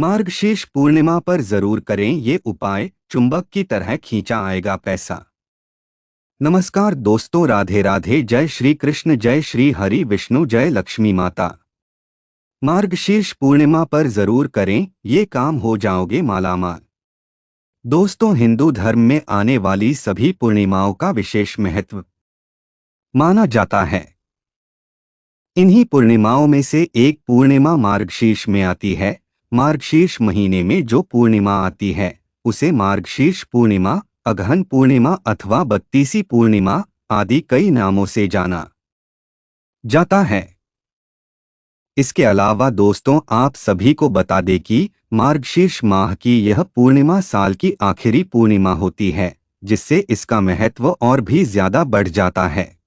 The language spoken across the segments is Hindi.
मार्गशीर्ष पूर्णिमा पर जरूर करें ये उपाय, चुंबक की तरह खींचा आएगा पैसा। नमस्कार दोस्तों, राधे राधे। जय श्री कृष्ण, जय श्री हरि विष्णु, जय लक्ष्मी माता। मार्गशीर्ष पूर्णिमा पर जरूर करें ये काम, हो जाओगे मालामाल। दोस्तों, हिंदू धर्म में आने वाली सभी पूर्णिमाओं का विशेष महत्व माना जाता है। इन्हीं पूर्णिमाओं में से एक पूर्णिमा मार्गशीर्ष में आती है। मार्गशीर्ष महीने में जो पूर्णिमा आती है उसे मार्गशीर्ष पूर्णिमा, अगहन पूर्णिमा अथवा बत्तीसी पूर्णिमा आदि कई नामों से जाना जाता है। इसके अलावा दोस्तों, आप सभी को बता दें कि मार्गशीर्ष माह की यह पूर्णिमा साल की आखिरी पूर्णिमा होती है, जिससे इसका महत्व और भी ज्यादा बढ़ जाता है।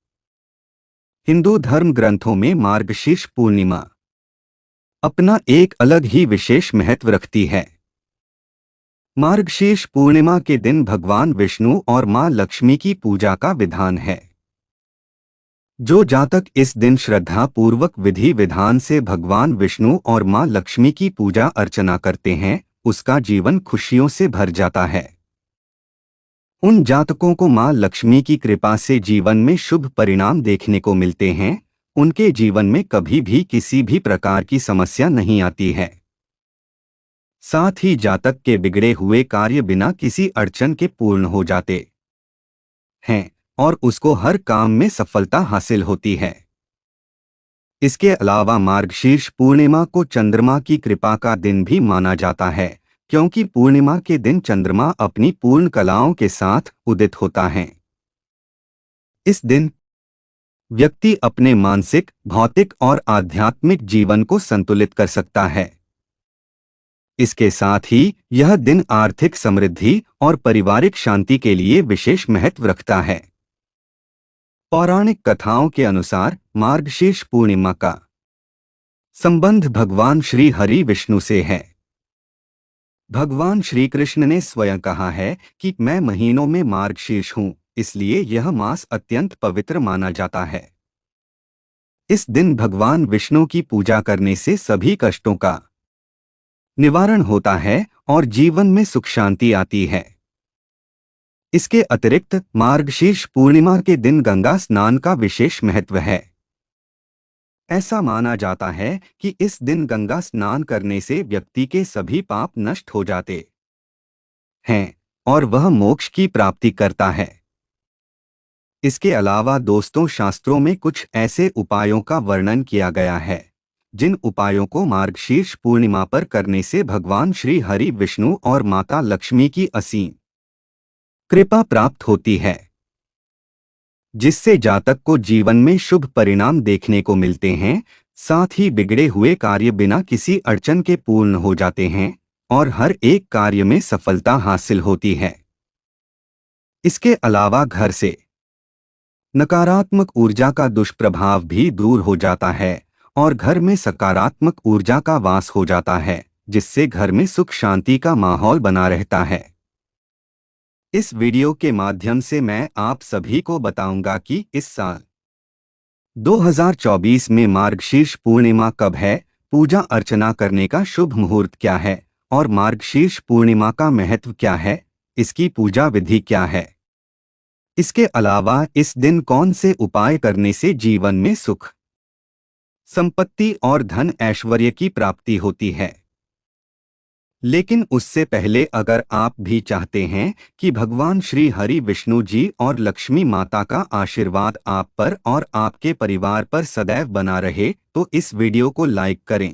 हिंदू धर्म ग्रंथों में मार्गशीर्ष पूर्णिमा अपना एक अलग ही विशेष महत्व रखती है। मार्गशीर्ष पूर्णिमा के दिन भगवान विष्णु और मां लक्ष्मी की पूजा का विधान है। जो जातक इस दिन श्रद्धा पूर्वक विधि विधान से भगवान विष्णु और मां लक्ष्मी की पूजा अर्चना करते हैं, उसका जीवन खुशियों से भर जाता है। उन जातकों को मां लक्ष्मी की कृपा से जीवन में शुभ परिणाम देखने को मिलते हैं। उनके जीवन में कभी भी किसी भी प्रकार की समस्या नहीं आती है। साथ ही जातक के बिगड़े हुए कार्य बिना किसी अड़चन के पूर्ण हो जाते हैं और उसको हर काम में सफलता हासिल होती है। इसके अलावा मार्गशीर्ष पूर्णिमा को चंद्रमा की कृपा का दिन भी माना जाता है, क्योंकि पूर्णिमा के दिन चंद्रमा अपनी पूर्ण कलाओं के साथ उदित होता है। इस दिन व्यक्ति अपने मानसिक, भौतिक और आध्यात्मिक जीवन को संतुलित कर सकता है। इसके साथ ही यह दिन आर्थिक समृद्धि और पारिवारिक शांति के लिए विशेष महत्व रखता है। पौराणिक कथाओं के अनुसार मार्गशीर्ष पूर्णिमा का संबंध भगवान श्री हरि विष्णु से है। भगवान श्री कृष्ण ने स्वयं कहा है कि मैं महीनों में मार्गशीर्ष हूँ, इसलिए यह मास अत्यंत पवित्र माना जाता है। इस दिन भगवान विष्णु की पूजा करने से सभी कष्टों का निवारण होता है और जीवन में सुख शांति आती है। इसके अतिरिक्त मार्गशीर्ष पूर्णिमा के दिन गंगा स्नान का विशेष महत्व है। ऐसा माना जाता है कि इस दिन गंगा स्नान करने से व्यक्ति के सभी पाप नष्ट हो जाते हैं और वह मोक्ष की प्राप्ति करता है। इसके अलावा दोस्तों, शास्त्रों में कुछ ऐसे उपायों का वर्णन किया गया है जिन उपायों को मार्गशीर्ष पूर्णिमा पर करने से भगवान श्री हरि विष्णु और माता लक्ष्मी की असीम कृपा प्राप्त होती है, जिससे जातक को जीवन में शुभ परिणाम देखने को मिलते हैं। साथ ही बिगड़े हुए कार्य बिना किसी अड़चन के पूर्ण हो जाते हैं और हर एक कार्य में सफलता हासिल होती है। इसके अलावा घर से नकारात्मक ऊर्जा का दुष्प्रभाव भी दूर हो जाता है और घर में सकारात्मक ऊर्जा का वास हो जाता है, जिससे घर में सुख शांति का माहौल बना रहता है। इस वीडियो के माध्यम से मैं आप सभी को बताऊंगा कि इस साल 2024 में मार्गशीर्ष पूर्णिमा कब है, पूजा अर्चना करने का शुभ मुहूर्त क्या है और मार्गशीर्ष पूर्णिमा का महत्व क्या है, इसकी पूजा विधि क्या है। इसके अलावा इस दिन कौन से उपाय करने से जीवन में सुख, संपत्ति और धन ऐश्वर्य की प्राप्ति होती है। लेकिन उससे पहले अगर आप भी चाहते हैं कि भगवान श्री हरि विष्णु जी और लक्ष्मी माता का आशीर्वाद आप पर और आपके परिवार पर सदैव बना रहे, तो इस वीडियो को लाइक करें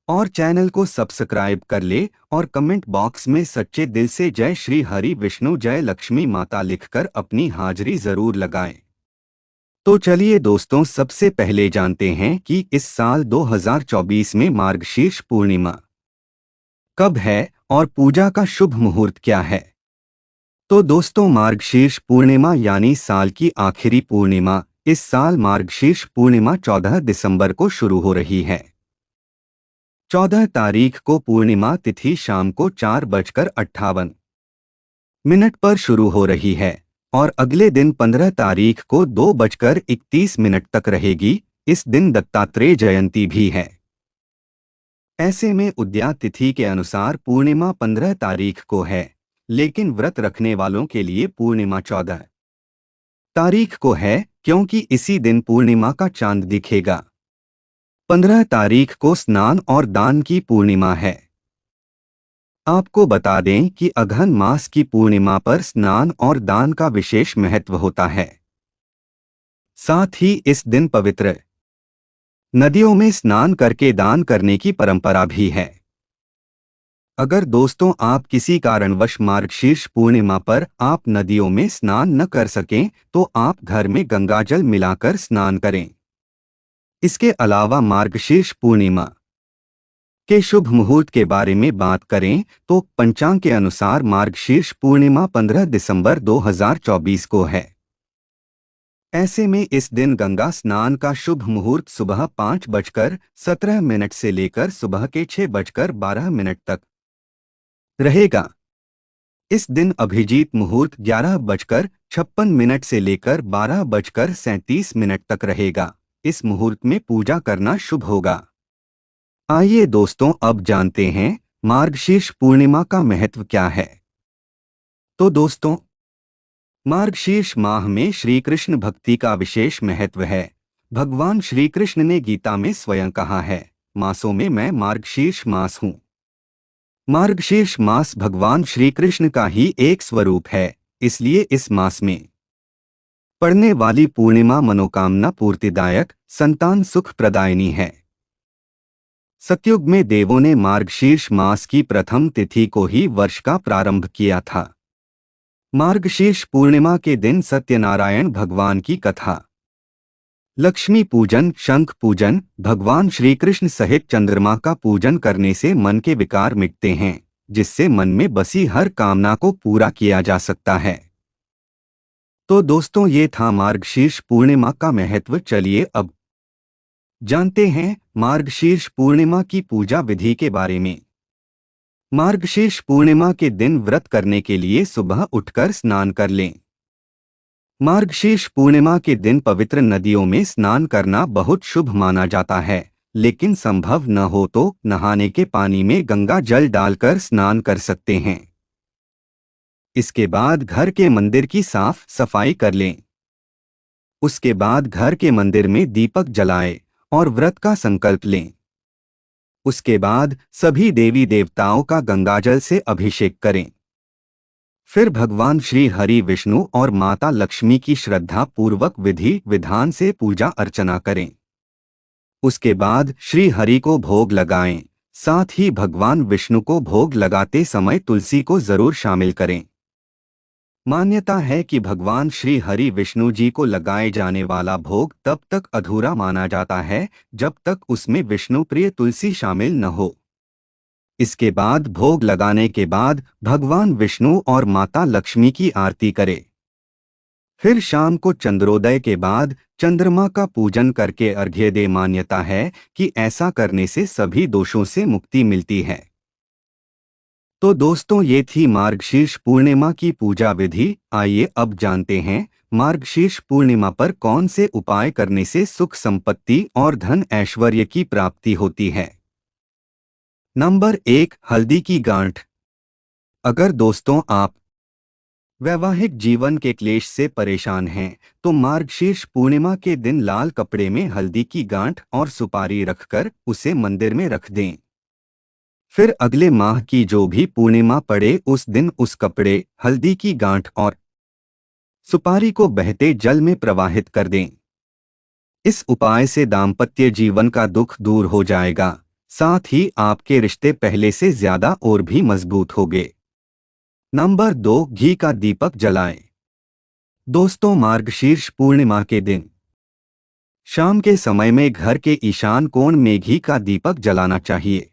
और चैनल को सब्सक्राइब कर ले और कमेंट बॉक्स में सच्चे दिल से जय श्री हरि विष्णु, जय लक्ष्मी माता लिखकर अपनी हाजिरी जरूर लगाएं। तो चलिए दोस्तों, सबसे पहले जानते हैं कि इस साल 2024 में मार्गशीर्ष पूर्णिमा कब है और पूजा का शुभ मुहूर्त क्या है। तो दोस्तों, मार्गशीर्ष पूर्णिमा यानी साल की आखिरी पूर्णिमा इस साल मार्गशीर्ष पूर्णिमा 14 दिसंबर को शुरू हो रही है। 14 तारीख को पूर्णिमा तिथि शाम को 4:58 पर शुरू हो रही है और अगले दिन 15 तारीख को 2:31 तक रहेगी। इस दिन दत्तात्रेय जयंती भी है। ऐसे में उदया तिथि के अनुसार पूर्णिमा 15 तारीख को है, लेकिन व्रत रखने वालों के लिए पूर्णिमा 14 तारीख को है, क्योंकि इसी दिन पूर्णिमा का चांद दिखेगा। 15 तारीख को स्नान और दान की पूर्णिमा है। आपको बता दें कि अघन मास की पूर्णिमा पर स्नान और दान का विशेष महत्व होता है। साथ ही इस दिन पवित्र नदियों में स्नान करके दान करने की परंपरा भी है। अगर दोस्तों आप किसी कारणवश मार्गशीर्ष पूर्णिमा पर आप नदियों में स्नान न कर सकें तो आप घर में गंगाजल मिलाकर स्नान करें। इसके अलावा मार्गशीर्ष पूर्णिमा के शुभ मुहूर्त के बारे में बात करें तो पंचांग के अनुसार मार्गशीर्ष पूर्णिमा 15 दिसंबर 2024 को है। ऐसे में इस दिन गंगा स्नान का शुभ मुहूर्त सुबह 5:17 से लेकर सुबह के 6:12 तक रहेगा। इस दिन अभिजीत मुहूर्त 11:56 से लेकर 12:37 तक रहेगा। इस मुहूर्त में पूजा करना शुभ होगा। आइए दोस्तों अब जानते हैं मार्गशीर्ष पूर्णिमा का महत्व क्या है। तो दोस्तों, मार्गशीर्ष माह में श्री कृष्ण भक्ति का विशेष महत्व है। भगवान श्री कृष्ण ने गीता में स्वयं कहा है, मासों में मैं मार्गशीर्ष मास हूँ। मार्गशीर्ष मास भगवान श्री कृष्ण का ही एक स्वरूप है, इसलिए इस मास में पड़ने वाली पूर्णिमा मनोकामना पूर्तिदायक, संतान सुख प्रदायिनी है। सतयुग में देवों ने मार्गशीर्ष मास की प्रथम तिथि को ही वर्ष का प्रारंभ किया था। मार्गशीर्ष पूर्णिमा के दिन सत्यनारायण भगवान की कथा, लक्ष्मी पूजन, शंख पूजन, भगवान श्री कृष्ण सहित चंद्रमा का पूजन करने से मन के विकार मिटते हैं, जिससे मन में बसी हर कामना को पूरा किया जा सकता है। तो दोस्तों, ये था मार्गशीर्ष पूर्णिमा का महत्व। चलिए अब जानते हैं मार्गशीर्ष पूर्णिमा की पूजा विधि के बारे में। मार्गशीर्ष पूर्णिमा के दिन व्रत करने के लिए सुबह उठकर स्नान कर लें। मार्गशीर्ष पूर्णिमा के दिन पवित्र नदियों में स्नान करना बहुत शुभ माना जाता है, लेकिन संभव न हो तो नहाने के पानी में गंगा जल डालकर स्नान कर सकते हैं। इसके बाद घर के मंदिर की साफ सफाई कर लें। उसके बाद घर के मंदिर में दीपक जलाएं और व्रत का संकल्प लें। उसके बाद सभी देवी देवताओं का गंगाजल से अभिषेक करें। फिर भगवान श्री हरि विष्णु और माता लक्ष्मी की श्रद्धा पूर्वक विधि विधान से पूजा अर्चना करें। उसके बाद श्री हरि को भोग लगाएं। साथ ही भगवान विष्णु को भोग लगाते समय तुलसी को जरूर शामिल करें। मान्यता है कि भगवान श्री हरि विष्णु जी को लगाए जाने वाला भोग तब तक अधूरा माना जाता है जब तक उसमें विष्णु प्रिय तुलसी शामिल न हो। इसके बाद भोग लगाने के बाद भगवान विष्णु और माता लक्ष्मी की आरती करें। फिर शाम को चंद्रोदय के बाद चंद्रमा का पूजन करके अर्घ्य दें। मान्यता है कि ऐसा करने से सभी दोषों से मुक्ति मिलती है। तो दोस्तों, ये थी मार्गशीर्ष पूर्णिमा की पूजा विधि। आइए अब जानते हैं मार्गशीर्ष पूर्णिमा पर कौन से उपाय करने से सुख संपत्ति और धन ऐश्वर्य की प्राप्ति होती है। नंबर 1, हल्दी की गांठ। अगर दोस्तों आप वैवाहिक जीवन के क्लेश से परेशान हैं तो मार्गशीर्ष पूर्णिमा के दिन लाल कपड़े में हल्दी की गांठ और सुपारी रखकर उसे मंदिर में रख दें। फिर अगले माह की जो भी पूर्णिमा पड़े उस दिन उस कपड़े, हल्दी की गांठ और सुपारी को बहते जल में प्रवाहित कर दें। इस उपाय से दाम्पत्य जीवन का दुख दूर हो जाएगा, साथ ही आपके रिश्ते पहले से ज्यादा और भी मजबूत होंगे। नंबर 2, घी का दीपक जलाएं। दोस्तों, मार्गशीर्ष पूर्णिमा के दिन शाम के समय में घर के ईशान कोण में घी का दीपक जलाना चाहिए,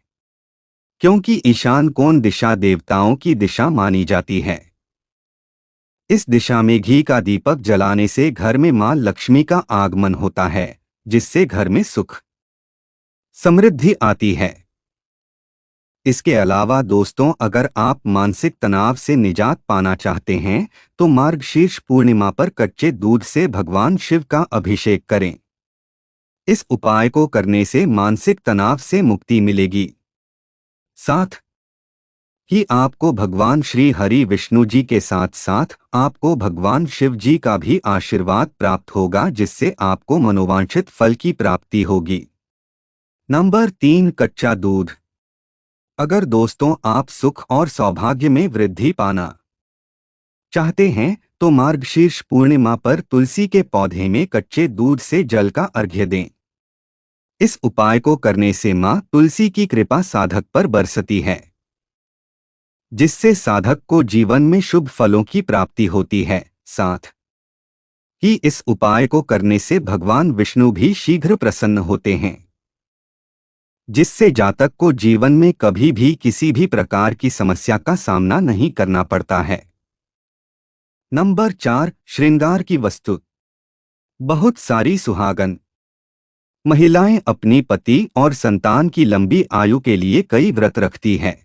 क्योंकि ईशान कोण दिशा देवताओं की दिशा मानी जाती है। इस दिशा में घी का दीपक जलाने से घर में मां लक्ष्मी का आगमन होता है, जिससे घर में सुख समृद्धि आती है। इसके अलावा दोस्तों, अगर आप मानसिक तनाव से निजात पाना चाहते हैं तो मार्गशीर्ष पूर्णिमा पर कच्चे दूध से भगवान शिव का अभिषेक करें। इस उपाय को करने से मानसिक तनाव से मुक्ति मिलेगी। साथ ही आपको भगवान श्री हरि विष्णु जी के साथ साथ आपको भगवान शिव जी का भी आशीर्वाद प्राप्त होगा, जिससे आपको मनोवांछित फल की प्राप्ति होगी। नंबर 3, कच्चा दूध। अगर दोस्तों आप सुख और सौभाग्य में वृद्धि पाना चाहते हैं तो मार्गशीर्ष पूर्णिमा पर तुलसी के पौधे में कच्चे दूध से जल का अर्घ्य दें। इस उपाय को करने से मां तुलसी की कृपा साधक पर बरसती है, जिससे साधक को जीवन में शुभ फलों की प्राप्ति होती है। साथ ही इस उपाय को करने से भगवान विष्णु भी शीघ्र प्रसन्न होते हैं, जिससे जातक को जीवन में कभी भी किसी भी प्रकार की समस्या का सामना नहीं करना पड़ता है। नंबर 4, श्रृंगार की वस्तु। बहुत सारी सुहागन महिलाएं अपनी पति और संतान की लंबी आयु के लिए कई व्रत रखती हैं।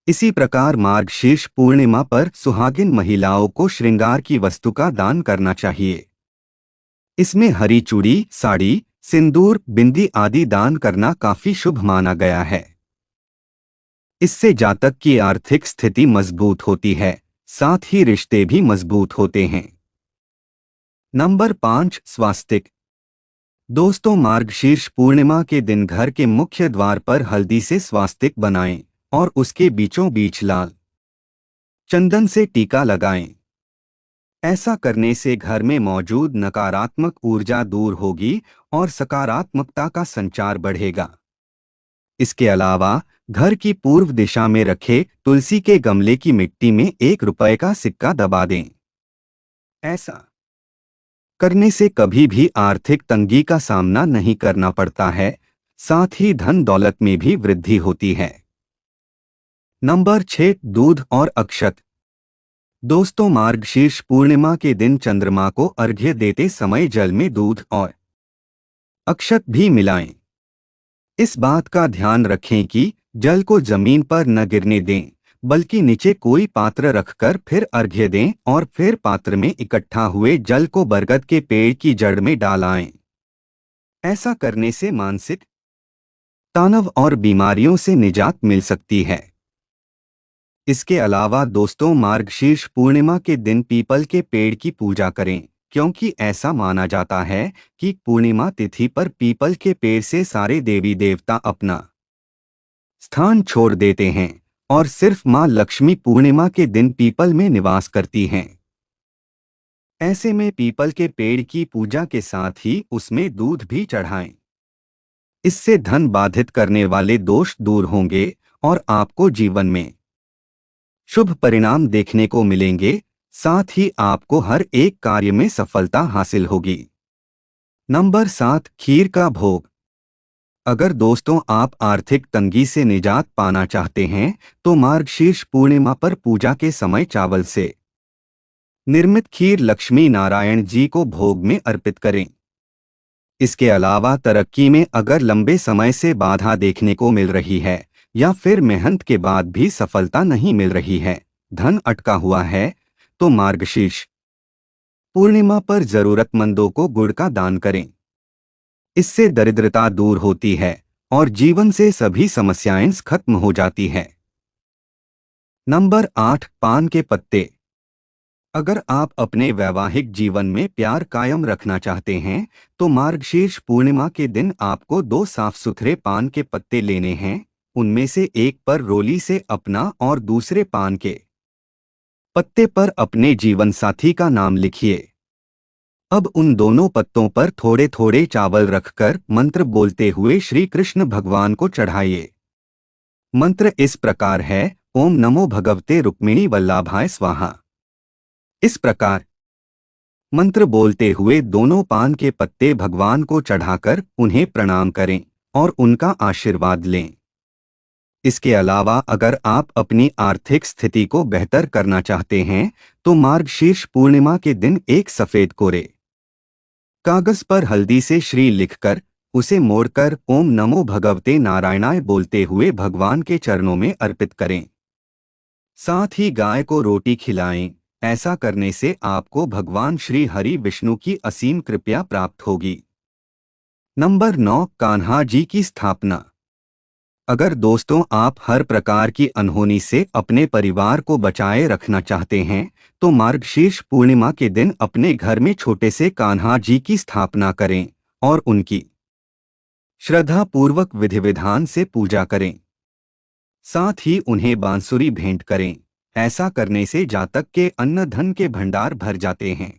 इसी प्रकार मार्गशीर्ष पूर्णिमा पर सुहागिन महिलाओं को श्रृंगार की वस्तु का दान करना चाहिए। इसमें हरी चूड़ी, साड़ी, सिंदूर, बिंदी आदि दान करना काफी शुभ माना गया है। इससे जातक की आर्थिक स्थिति मजबूत होती है, साथ ही रिश्ते भी मजबूत होते हैं। नंबर 5, स्वास्तिक। दोस्तों मार्गशीर्ष पूर्णिमा के दिन घर के मुख्य द्वार पर हल्दी से स्वास्तिक बनाएं और उसके बीचों बीच लाल चंदन से टीका लगाएं। ऐसा करने से घर में मौजूद नकारात्मक ऊर्जा दूर होगी और सकारात्मकता का संचार बढ़ेगा। इसके अलावा घर की पूर्व दिशा में रखे तुलसी के गमले की मिट्टी में ₹1 का सिक्का दबा दें। ऐसा करने से कभी भी आर्थिक तंगी का सामना नहीं करना पड़ता है, साथ ही धन दौलत में भी वृद्धि होती है। नंबर 6, दूध और अक्षत। दोस्तों मार्गशीर्ष पूर्णिमा के दिन चंद्रमा को अर्घ्य देते समय जल में दूध और अक्षत भी मिलाएं। इस बात का ध्यान रखें कि जल को जमीन पर न गिरने दें, बल्कि नीचे कोई पात्र रखकर फिर अर्घ्य दें और फिर पात्र में इकट्ठा हुए जल को बरगद के पेड़ की जड़ में डालें। ऐसा करने से मानसिक तनाव और बीमारियों से निजात मिल सकती है। इसके अलावा दोस्तों मार्गशीर्ष पूर्णिमा के दिन पीपल के पेड़ की पूजा करें, क्योंकि ऐसा माना जाता है कि पूर्णिमा तिथि पर पीपल के पेड़ से सारे देवी देवता अपना स्थान छोड़ देते हैं और सिर्फ मां लक्ष्मी पूर्णिमा के दिन पीपल में निवास करती हैं। ऐसे में पीपल के पेड़ की पूजा के साथ ही उसमें दूध भी चढ़ाएं। इससे धन बाधित करने वाले दोष दूर होंगे और आपको जीवन में शुभ परिणाम देखने को मिलेंगे, साथ ही आपको हर एक कार्य में सफलता हासिल होगी। नंबर 7, खीर का भोग। अगर दोस्तों आप आर्थिक तंगी से निजात पाना चाहते हैं तो मार्गशीर्ष पूर्णिमा पर पूजा के समय चावल से निर्मित खीर लक्ष्मी नारायण जी को भोग में अर्पित करें। इसके अलावा तरक्की में अगर लंबे समय से बाधा देखने को मिल रही है या फिर मेहनत के बाद भी सफलता नहीं मिल रही है, धन अटका हुआ है, तो मार्गशीर्ष पूर्णिमा पर जरूरतमंदों को गुड़ का दान करें। इससे दरिद्रता दूर होती है और जीवन से सभी समस्याएं खत्म हो जाती है। नंबर 8, पान के पत्ते। अगर आप अपने वैवाहिक जीवन में प्यार कायम रखना चाहते हैं तो मार्गशीर्ष पूर्णिमा के दिन आपको 2 साफ सुथरे पान के पत्ते लेने हैं। उनमें से एक पर रोली से अपना और दूसरे पान के पत्ते पर अपने जीवन साथी का नाम लिखिए। अब उन दोनों पत्तों पर थोड़े थोड़े चावल रखकर मंत्र बोलते हुए श्री कृष्ण भगवान को चढ़ाइए। मंत्र इस प्रकार है, ओम नमो भगवते रुक्मिणी वल्लभाय स्वाहा। इस प्रकार मंत्र बोलते हुए दोनों पान के पत्ते भगवान को चढ़ाकर उन्हें प्रणाम करें और उनका आशीर्वाद लें। इसके अलावा अगर आप अपनी आर्थिक स्थिति को बेहतर करना चाहते हैं तो मार्गशीर्ष पूर्णिमा के दिन एक सफेद कोरे कागज पर हल्दी से श्री लिखकर उसे मोड़कर ओम नमो भगवते नारायणाय बोलते हुए भगवान के चरणों में अर्पित करें। साथ ही गाय को रोटी खिलाएं। ऐसा करने से आपको भगवान श्री हरि विष्णु की असीम कृपा प्राप्त होगी। नंबर 9, कान्हा जी की स्थापना। अगर दोस्तों आप हर प्रकार की अनहोनी से अपने परिवार को बचाए रखना चाहते हैं तो मार्गशीर्ष पूर्णिमा के दिन अपने घर में छोटे से कान्हा जी की स्थापना करें और उनकी श्रद्धा पूर्वक विधि विधान से पूजा करें। साथ ही उन्हें बांसुरी भेंट करें। ऐसा करने से जातक के अन्न धन के भंडार भर जाते हैं।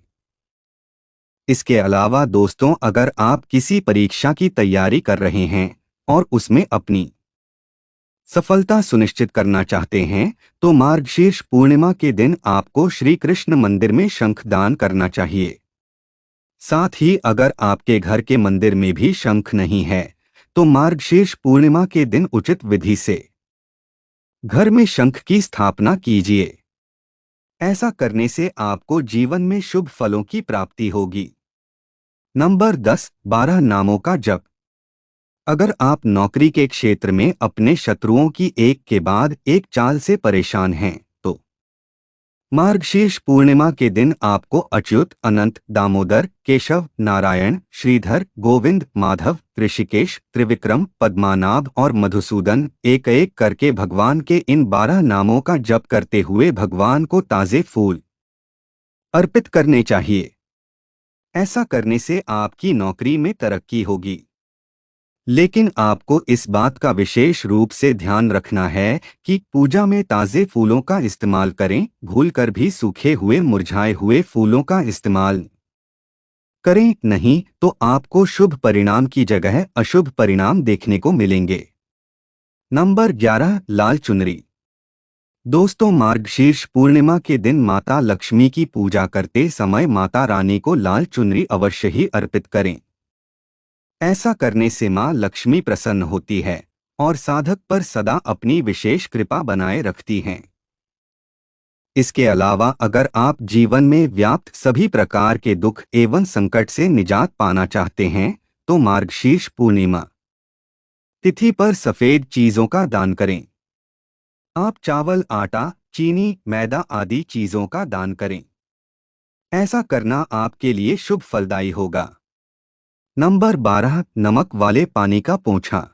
इसके अलावा दोस्तों अगर आप किसी परीक्षा की तैयारी कर रहे हैं और उसमें अपनी सफलता सुनिश्चित करना चाहते हैं तो मार्गशीर्ष पूर्णिमा के दिन आपको श्री कृष्ण मंदिर में शंख दान करना चाहिए। साथ ही अगर आपके घर के मंदिर में भी शंख नहीं है तो मार्गशीर्ष पूर्णिमा के दिन उचित विधि से घर में शंख की स्थापना कीजिए। ऐसा करने से आपको जीवन में शुभ फलों की प्राप्ति होगी। नंबर 10, 12 नामों का जप। अगर आप नौकरी के क्षेत्र में अपने शत्रुओं की एक के बाद एक चाल से परेशान हैं तो मार्गशीर्ष पूर्णिमा के दिन आपको अच्युत, अनंत, दामोदर, केशव, नारायण, श्रीधर, गोविंद, माधव, ऋषिकेश, त्रिविक्रम, पद्मानाभ और मधुसूदन एक एक करके भगवान के इन 12 नामों का जप करते हुए भगवान को ताजे फूल अर्पित करने चाहिए। ऐसा करने से आपकी नौकरी में तरक्की होगी। लेकिन आपको इस बात का विशेष रूप से ध्यान रखना है कि पूजा में ताज़े फूलों का इस्तेमाल करें। भूलकर भी सूखे हुए मुरझाए हुए फूलों का इस्तेमाल करें नहीं तो आपको शुभ परिणाम की जगह अशुभ परिणाम देखने को मिलेंगे। नंबर 11, लाल चुनरी। दोस्तों मार्गशीर्ष पूर्णिमा के दिन माता लक्ष्मी की पूजा करते समय माता रानी को लाल चुनरी अवश्य ही अर्पित करें। ऐसा करने से मां लक्ष्मी प्रसन्न होती है और साधक पर सदा अपनी विशेष कृपा बनाए रखती हैं। इसके अलावा अगर आप जीवन में व्याप्त सभी प्रकार के दुख एवं संकट से निजात पाना चाहते हैं तो मार्गशीर्ष पूर्णिमा तिथि पर सफेद चीजों का दान करें। आप चावल, आटा, चीनी, मैदा आदि चीजों का दान करें। ऐसा करना आपके लिए शुभ फलदायी होगा। नंबर 12, नमक वाले पानी का पोंछा।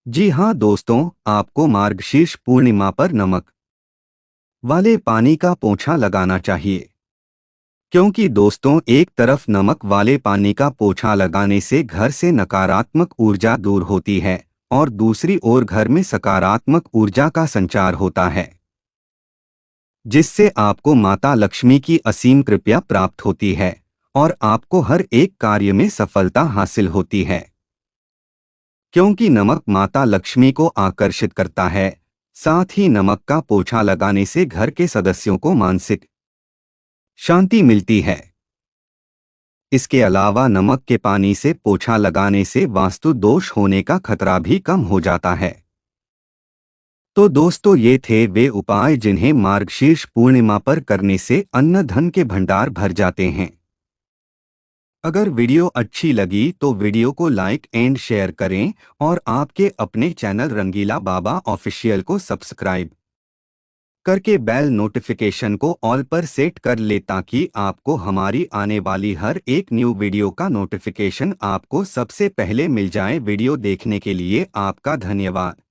जी हाँ दोस्तों, आपको मार्गशीर्ष पूर्णिमा पर नमक वाले पानी का पोंछा लगाना चाहिए। क्योंकि दोस्तों एक तरफ नमक वाले पानी का पोंछा लगाने से घर से नकारात्मक ऊर्जा दूर होती है और दूसरी ओर घर में सकारात्मक ऊर्जा का संचार होता है, जिससे आपको माता लक्ष्मी की असीम कृपा प्राप्त होती है और आपको हर एक कार्य में सफलता हासिल होती है। क्योंकि नमक माता लक्ष्मी को आकर्षित करता है, साथ ही नमक का पोंछा लगाने से घर के सदस्यों को मानसिक शांति मिलती है। इसके अलावा नमक के पानी से पोंछा लगाने से वास्तु दोष होने का खतरा भी कम हो जाता है। तो दोस्तों ये थे वे उपाय जिन्हें मार्गशीर्ष पूर्णिमा पर करने से अन्न धन के भंडार भर जाते हैं। अगर वीडियो अच्छी लगी तो वीडियो को लाइक एंड शेयर करें और आपके अपने चैनल रंगीला बाबा ऑफिशियल को सब्सक्राइब करके बेल नोटिफिकेशन को ऑल पर सेट कर ले ताकि आपको हमारी आने वाली हर एक न्यू वीडियो का नोटिफिकेशन आपको सबसे पहले मिल जाए। वीडियो देखने के लिए आपका धन्यवाद।